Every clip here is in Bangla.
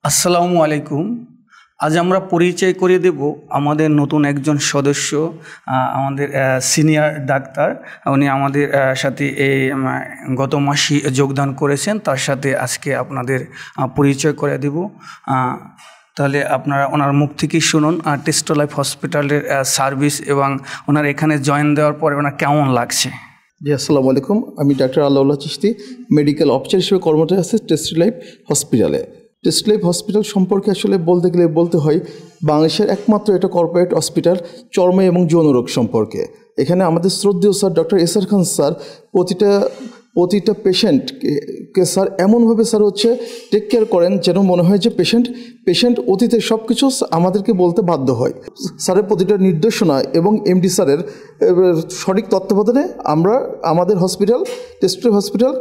আসসালামু আলাইকুম। আজ আমরা পরিচয় করিয়ে দেব আমাদের নতুন একজন সদস্য, আমাদের সিনিয়র ডাক্তার। উনি আমাদের সাথে এই গত মাসে যোগদান করেছেন। তার সাথে আজকে আপনাদের পরিচয় করে দেব। তাহলে আপনারা ওনার মুখ থেকেই শুনুন টেস্টো লাইফ হসপিটালের সার্ভিস এবং ওনার এখানে জয়েন দেওয়ার পরে ওনার কেমন লাগছে। জি, আসসালামু আলাইকুম। আমি ডাক্তার আল্লাউল্লাহ চিশতি, মেডিকেল অফিসার হিসেবে কর্মরত আছি টেস্টো লাইফ হসপিটালে। টেস্টো লাইফ হসপিটাল সম্পর্কে আসলে বলতে গেলে বলতে হয় বাংলাদেশের একমাত্র এটা কর্পোরেট হসপিটাল চর্ম এবং যৌন রোগ সম্পর্কে। এখানে আমাদের শ্রদ্ধেয় স্যার ডক্টর এসআর খান স্যার প্রতিটা পেশেন্টকে স্যার এমনভাবে স্যার টেক কেয়ার করেন যেন মনে হয় যে পেশেন্ট অতীতের সব কিছু আমাদেরকে বলতে বাধ্য হয়। স্যারের প্রতিটা নির্দেশনা এবং এমডি স্যারের সঠিক তত্ত্বাবধানে আমাদের হসপিটাল টেস্টো লাইফ হসপিটাল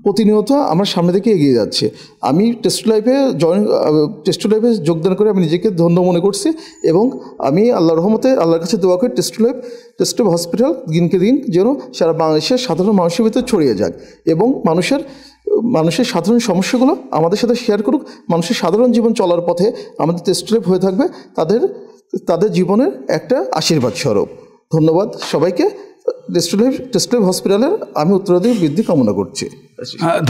প্রতিনিয়ত আমরা সামনে থেকে এগিয়ে যাচ্ছে। আমি টেস্টো লাইফে যোগদান করে আমি নিজেকে ধন্য মনে করছি এবং আমি আল্লাহর রহমতে আল্লাহর কাছে দোয়া করি টেস্টো লাইফ হসপিটাল দিনকে দিন যেন সারা বাংলাদেশের সাধারণ মানুষের ভিতরে ছড়িয়ে যাক এবং মানুষের সাধারণ সমস্যাগুলো আমাদের সাথে শেয়ার করুক। মানুষের সাধারণ জীবন চলার পথে আমাদের টেস্টো লাইফ হয়ে থাকবে তাদের জীবনের একটা আশীর্বাদ স্বরূপ। ধন্যবাদ সবাইকে। টেস্টো লাইফ হসপিটালের আমি উত্তরাধিকার বৃদ্ধি কামনা করছি।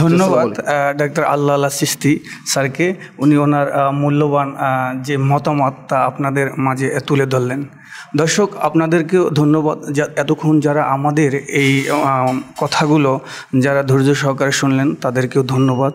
ধন্যবাদ ডাক্তার আল্লাউল্লাহ চিশতি স্যারকে। উনি ওনার মূল্যবান যে মতামত তা আপনাদের মাঝে তুলে ধরলেন। দর্শক, আপনাদেরকেও ধন্যবাদ এতক্ষণ যারা আমাদের এই কথাগুলো যারা ধৈর্য সহকারে শুনলেন, তাদেরকেও ধন্যবাদ।